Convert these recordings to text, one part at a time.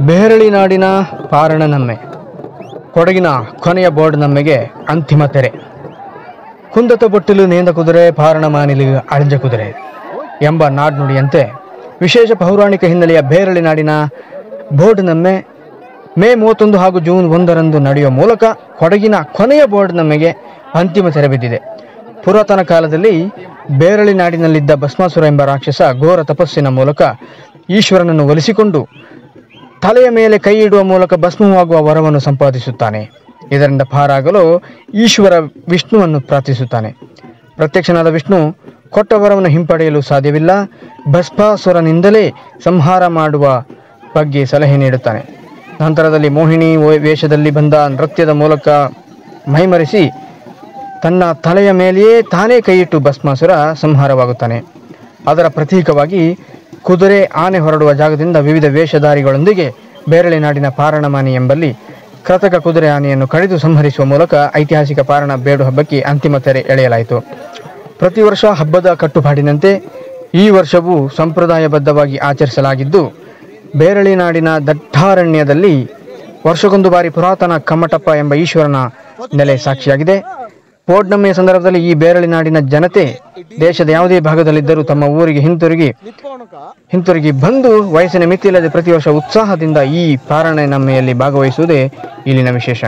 ಬೇರಳಿ ನಾಡಿನ ಪಾರಣ ನಮ್ಮೆ, ಕೊಡಗಿನ ಕೊನೆಯ ಬೋರ್ಡ್ ನಮ್ಮೆಗೆ ಅಂತಿಮ ತೆರೆ. ಕುಂದತ ಬೊಟ್ಟಿಲು ನೇಂದ ಕುದುರೆ, ಪಾರಣ ಮಾನಿಲು ಅಳಿಂಜ ಕುದುರೆ ಎಂಬ ನಾಡ್ನುಡಿಯಂತೆ ವಿಶೇಷ ಪೌರಾಣಿಕ ಹಿನ್ನೆಲೆಯ ಬೇರಳಿ ನಾಡಿನ ಬೋರ್ಡ್ ನಮ್ಮೆ ಮೇ 31 ಹಾಗೂ ಜೂನ್ 1ರಂದು ನಡೆಯುವ ಮೂಲಕ ಕೊಡಗಿನ ಕೊನೆಯ ಬೋರ್ಡ್ ನಮ್ಮೆಗೆ ಅಂತಿಮ ತೆರೆ ಬಿದ್ದಿದೆ. ಪುರಾತನ ಕಾಲದಲ್ಲಿ ಬೇರಳಿ ನಾಡಿನಲ್ಲಿದ್ದ ಭಸ್ಮಾಸುರ ಎಂಬ ರಾಕ್ಷಸ ಘೋರ ತಪಸ್ಸಿನ ಮೂಲಕ ಈಶ್ವರನನ್ನು ಒಲಿಸಿಕೊಂಡು ತಲೆಯ ಮೇಲೆ ಕೈ ಇಡುವ ಮೂಲಕ ಭಸ್ಮವಾಗುವ ವರವನ್ನು ಸಂಪಾದಿಸುತ್ತಾನೆ. ಇದರಿಂದ ಪಾರಾಗಲು ಈಶ್ವರ ವಿಷ್ಣುವನ್ನು ಪ್ರಾರ್ಥಿಸುತ್ತಾನೆ. ಪ್ರತ್ಯಕ್ಷನಾದ ವಿಷ್ಣು ಕೊಟ್ಟ ವರವನ್ನು ಹಿಂಪಡೆಯಲು ಸಾಧ್ಯವಿಲ್ಲ. ಭಸ್ಮಾಸುರನಿಂದಲೇ ಸಂಹಾರ ಮಾಡುವ ಬಗ್ಗೆ ಸಲಹೆ ನೀಡುತ್ತಾನೆ. ನಂತರದಲ್ಲಿ ಮೋಹಿನಿ ವೇಷದಲ್ಲಿ ಬಂದ ನೃತ್ಯದ ಮೂಲಕ ಮೈಮರೆಸಿ ತನ್ನ ತಲೆಯ ಮೇಲೆಯೇ ತಾನೇ ಕೈಯಿಟ್ಟು ಭಸ್ಮಾಸುರ ಸಂಹಾರವಾಗುತ್ತಾನೆ. ಅದರ ಪ್ರತೀಕವಾಗಿ ಕುದುರೆ ಆನೆ ಹೊರಡುವ ಜಾಗದಿಂದ ವಿವಿಧ ವೇಷಧಾರಿಗಳೊಂದಿಗೆ ಬೇರಳಿ ನಾಡಿನ ಪಾರಣಮಾನಿ ಎಂಬಲ್ಲಿ ಕೃತಕ ಕುದುರೆ ಆನೆಯನ್ನು ಕಡಿದು ಸಂಹರಿಸುವ ಮೂಲಕ ಐತಿಹಾಸಿಕ ಪಾರಣ ಬೇಡು ಹಬ್ಬಕ್ಕೆ ಅಂತಿಮ ತೆರೆ ಎಳೆಯಲಾಯಿತು. ಪ್ರತಿ ವರ್ಷ ಹಬ್ಬದ ಕಟ್ಟುಪಾಡಿನಂತೆ ಈ ವರ್ಷವೂ ಸಂಪ್ರದಾಯಬದ್ಧವಾಗಿ ಆಚರಿಸಲಾಗಿದ್ದು, ಬೇರಳಿ ನಾಡಿನ ದಟ್ಟಾರಣ್ಯದಲ್ಲಿ ವರ್ಷಕ್ಕೊಂದು ಬಾರಿ ಪುರಾತನ ಕಮ್ಮಟಪ್ಪ ಎಂಬ ಈಶ್ವರನ ನೆಲೆ ಸಾಕ್ಷಿಯಾಗಿದೆ. ಪೌರ್ಣಮಿಯ ಸಂದರ್ಭದಲ್ಲಿ ಈ ಬೇರಳಿ ನಾಡಿನ ಜನತೆ ದೇಶದ ಯಾವುದೇ ಭಾಗದಲ್ಲಿದ್ದರೂ ತಮ್ಮ ಊರಿಗೆ ಹಿಂತಿರುಗಿ ಬಂದು ವಯಸ್ಸಿನ ಮಿತಿಯಿಲ್ಲದೆ ಪ್ರತಿ ವರ್ಷ ಉತ್ಸಾಹದಿಂದ ಈ ಪಾರಣೆ ನಮ್ಮೆಯಲ್ಲಿ ಭಾಗವಹಿಸುವುದೇ ಇಲ್ಲಿನ ವಿಶೇಷ.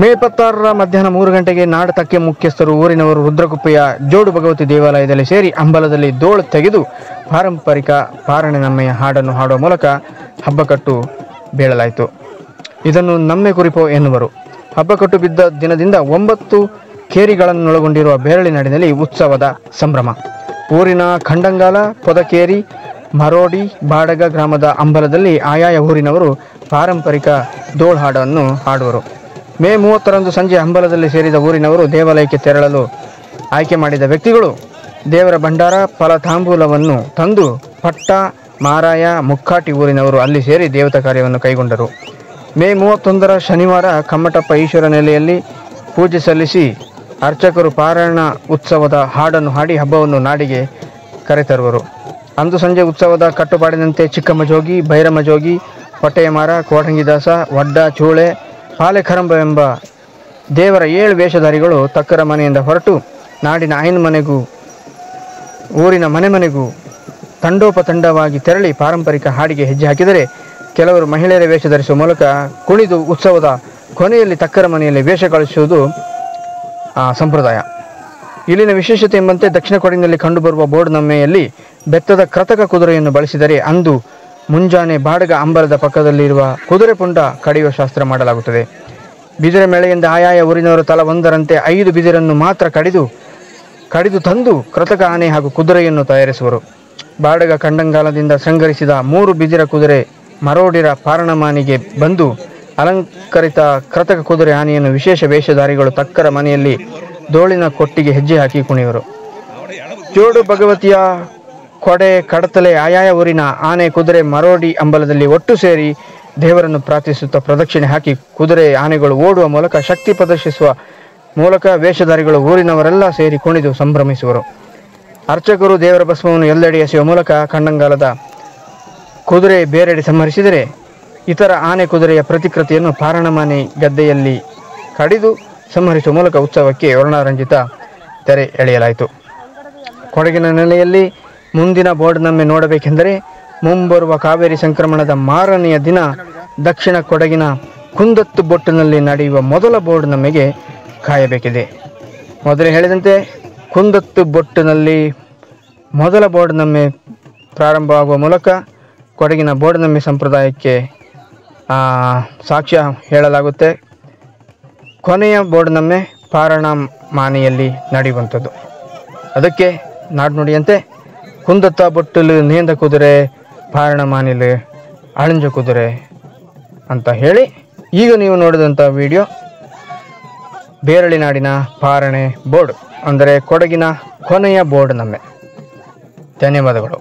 ಮೇ 26ರ ಮಧ್ಯಾಹ್ನ 3 ಗಂಟೆಗೆ ನಾಡತಕ್ಕೆ ಮುಖ್ಯಸ್ಥರು ಊರಿನವರು ರುದ್ರಕುಪ್ಪೆಯ ಜೋಡು ಭಗವತಿ ದೇವಾಲಯದಲ್ಲಿ ಸೇರಿ ಅಂಬಲದಲ್ಲಿ ದೋಳು ತೆಗೆದು ಪಾರಂಪರಿಕ ಪಾರಣೆ ನಮ್ಮೆಯ ಹಾಡನ್ನು ಹಾಡುವ ಮೂಲಕ ಹಬ್ಬಕಟ್ಟು ಬೀಳಲಾಯಿತು. ಇದನ್ನು ನಮ್ಮೆ ಕುರಿಪೋ ಎನ್ನುವರು. ಹಬ್ಬಕಟ್ಟು ಬಿದ್ದ ದಿನದಿಂದ 9 ಕೇರಿಗಳನ್ನೊಳಗೊಂಡಿರುವ ಬೇರಳಿ ನಾಡಿನಲ್ಲಿ ಉತ್ಸವದ ಸಂಭ್ರಮ. ಊರಿನ ಖಂಡಂಗಾಲ, ಪೊದಕೇರಿ, ಮರೋಡಿ, ಬಾಡಗ ಗ್ರಾಮದ ಅಂಬಲದಲ್ಲಿ ಆಯಾಯ ಊರಿನವರು ಪಾರಂಪರಿಕ ದೋಳ್ ಹಾಡನ್ನು ಹಾಡುವರು. ಮೇ 30ರಂದು ಸಂಜೆ ಅಂಬಲದಲ್ಲಿ ಸೇರಿದ ಊರಿನವರು ದೇವಾಲಯಕ್ಕೆ ತೆರಳಲು ಆಯ್ಕೆ ಮಾಡಿದ ವ್ಯಕ್ತಿಗಳು ದೇವರ ಭಂಡಾರ ಫಲತಾಂಬೂಲವನ್ನು ತಂದು ಪಟ್ಟ, ಮಾರಾಯ, ಮುಕ್ಕಾಟಿ ಊರಿನವರು ಅಲ್ಲಿ ಸೇರಿ ದೇವತಾ ಕಾರ್ಯವನ್ನು ಕೈಗೊಂಡರು. ಮೇ 31ರ ಶನಿವಾರ ಕಮ್ಮಟಪ್ಪ ಈಶ್ವರ ನೆಲೆಯಲ್ಲಿ ಪೂಜೆ ಸಲ್ಲಿಸಿ ಅರ್ಚಕರು ಪಾರಾಯಣ ಉತ್ಸವದ ಹಾಡನ್ನು ಹಾಡಿ ಹಬ್ಬವನ್ನು ನಾಡಿಗೆ ಕರೆತರುವರು. ಅಂದು ಸಂಜೆ ಉತ್ಸವದ ಕಟ್ಟುಪಾಡಿನಂತೆ ಚಿಕ್ಕಮ್ಮಜೋಗಿ, ಭೈರಮ್ಮಜೋಗಿ, ಹೊಟ್ಟೆಯಮಾರ, ಕೋಟಂಗಿದಾಸ, ವಡ್ಡ, ಚೂಳೆ, ಪಾಲೆಖರಂಬ ಎಂಬ ದೇವರ 7 ವೇಷಧಾರಿಗಳು ತಕ್ಕರ ಮನೆಯಿಂದ ಹೊರಟು ನಾಡಿನ ಐನ್ ಮನೆಗೂ ಊರಿನ ಮನೆಗೂ ತಂಡೋಪತಂಡವಾಗಿ ತೆರಳಿ ಪಾರಂಪರಿಕ ಹಾಡಿಗೆ ಹೆಜ್ಜೆ ಹಾಕಿದರೆ, ಕೆಲವರು ಮಹಿಳೆಯರ ವೇಷ ಧರಿಸುವ ಮೂಲಕ ಕುಣಿದು ಉತ್ಸವದ ಕೊನೆಯಲ್ಲಿ ತಕ್ಕರ ಮನೆಯಲ್ಲಿ ವೇಷ ಕಳಿಸುವುದು ಸಂಪ್ರದಾಯ. ಇಲ್ಲಿನ ವಿಶೇಷತೆ ಎಂಬಂತೆ ದಕ್ಷಿಣ ಕೊಡಗಿನಲ್ಲಿ ಕಂಡುಬರುವ ಬೋರ್ಡ್ ನಮ್ಮೆಯಲ್ಲಿ ಬೆತ್ತದ ಕೃತಕ ಕುದುರೆಯನ್ನು ಬಳಸಿದರೆ ಅಂದು ಮುಂಜಾನೆ ಬಾಡಗ ಅಂಬಲದ ಪಕ್ಕದಲ್ಲಿರುವ ಕುದುರೆ ಪುಂಡ ಕಡಿಯುವ ಶಾಸ್ತ್ರ ಮಾಡಲಾಗುತ್ತದೆ. ಬಿದಿರೆ ಮೇಳೆಯಿಂದ ಆಯಾಯ ಊರಿನವರು ತಲಾ ಒಂದರಂತೆ 5 ಬಿದಿರನ್ನು ಮಾತ್ರ ಕಡಿದು ತಂದು ಕೃತಕ ಆನೆ ಹಾಗೂ ಕುದುರೆಯನ್ನು ತಯಾರಿಸುವರು. ಬಾಡಗ ಖಂಡಂಗಾಲದಿಂದ ಸಂಗ್ರಹಿಸಿದ 3 ಬಿದಿರ ಕುದುರೆ ಮರೋಡಿರ ಪಾರಣಮಾನಿಗೆ ಬಂದು ಅಲಂಕರಿತ ಕೃತಕ ಕುದುರೆ ಆನೆಯನ್ನು ವಿಶೇಷ ವೇಷಧಾರಿಗಳು ತಕ್ಕರ ಮನೆಯಲ್ಲಿ ದೋಳಿನ ಕೊಟ್ಟಿಗೆ ಹೆಜ್ಜೆ ಹಾಕಿ ಕುಣಿಯುವರು. ಜೋಡು ಭಗವತಿಯ ಕೊಡೆ ಕಡತಲೆ ಆಯಾಯ ಊರಿನ ಆನೆ ಕುದುರೆ ಮರೋಡಿ ಅಂಬಲದಲ್ಲಿ ಒಟ್ಟು ಸೇರಿ ದೇವರನ್ನು ಪ್ರಾರ್ಥಿಸುತ್ತಾ ಪ್ರದಕ್ಷಿಣೆ ಹಾಕಿ ಕುದುರೆ ಆನೆಗಳು ಓಡುವ ಮೂಲಕ ಶಕ್ತಿ ಪ್ರದರ್ಶಿಸುವ ಮೂಲಕ ವೇಷಧಾರಿಗಳು ಊರಿನವರೆಲ್ಲ ಸೇರಿ ಕುಣಿದು ಸಂಭ್ರಮಿಸುವರು. ಅರ್ಚಕರು ದೇವರ ಭಸ್ಮವನ್ನು ಎಲ್ಲೆಡೆ ಎಸೆಯುವ ಮೂಲಕ ಕಣ್ಣಂಗಾಲದ ಕುದುರೆ ಬೇರೆಡೆ ಸಂಹರಿಸಿದರೆ ಇತರ ಆನೆ ಕುದುರೆಯ ಪ್ರತಿಕೃತಿಯನ್ನು ಪಾರಣಮಾನಿ ಗದ್ದೆಯಲ್ಲಿ ಕಡಿದು ಸಂಹರಿಸುವ ಮೂಲಕ ಉತ್ಸವಕ್ಕೆ ವರ್ಣರಂಜಿತ ತೆರೆ ಎಳೆಯಲಾಯಿತು. ಕೊಡಗಿನ ನೆಲೆಯಲ್ಲಿ ಮುಂದಿನ ಬೋರ್ಡ್ನಮ್ಮೆ ನೋಡಬೇಕೆಂದರೆ ಮುಂಬರುವ ಕಾವೇರಿ ಸಂಕ್ರಮಣದ ಮಾರನೆಯ ದಿನ ದಕ್ಷಿಣ ಕೊಡಗಿನ ಕುಂದತ್ತು ಬೊಟ್ಟಿನಲ್ಲಿ ನಡೆಯುವ ಮೊದಲ ಬೋರ್ಡ್ನಮ್ಮೆಗೆ ಕಾಯಬೇಕಿದೆ. ಮೊದಲೇ ಹೇಳಿದಂತೆ ಕುಂದತ್ತು ಬೊಟ್ಟಿನಲ್ಲಿ ಮೊದಲ ಬೋರ್ಡ್ನಮ್ಮೆ ಪ್ರಾರಂಭವಾಗುವ ಮೂಲಕ ಕೊಡಗಿನ ಬೋರ್ಡ್ನಮ್ಮೆ ಸಂಪ್ರದಾಯಕ್ಕೆ ಸಾಕ್ಷ್ಯ ಹೇಳಲಾಗುತ್ತೆ. ಕೊನೆಯ ಬೋರ್ಡ್ನಮ್ಮೆ ಪಾರಣಮಾನಿಯಲ್ಲಿ ನಡೆಯುವಂಥದ್ದು. ಅದಕ್ಕೆ ನಾಡುನುಡಿಯಂತೆ ಕುಂದತ್ತ ಬೊಟ್ಟಲು ನೇಂದ ಕುದುರೆ ಪಾರಣಮಾನಿಲು ಅಳಂಜ ಕುದುರೆ ಅಂತ ಹೇಳಿ ಈಗ ನೀವು ನೋಡಿದಂಥ ವಿಡಿಯೋ ಬೇರಳಿ ನಾಡಿನ ಪಾರಣೆ ಬೋರ್ಡ್ ಅಂದರೆ ಕೊಡಗಿನ ಕೊನೆಯ ಬೋರ್ಡ್ನಮ್ಮೆ. ಧನ್ಯವಾದಗಳು.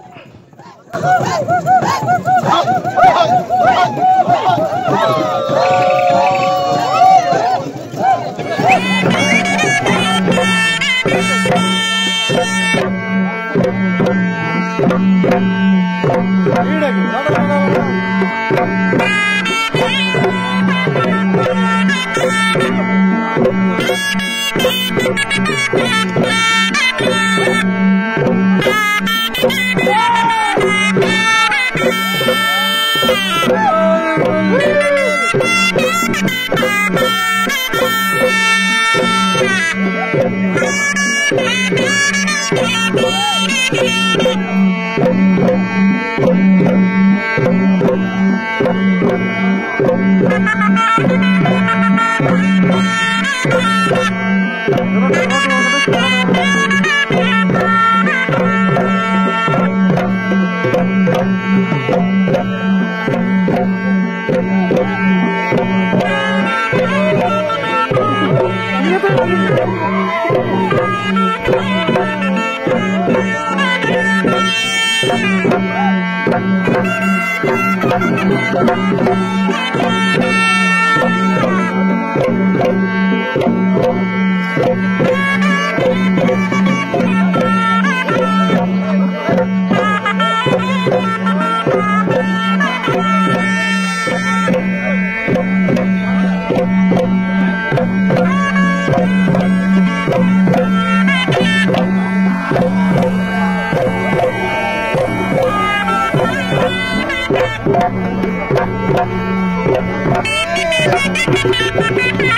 Thank you.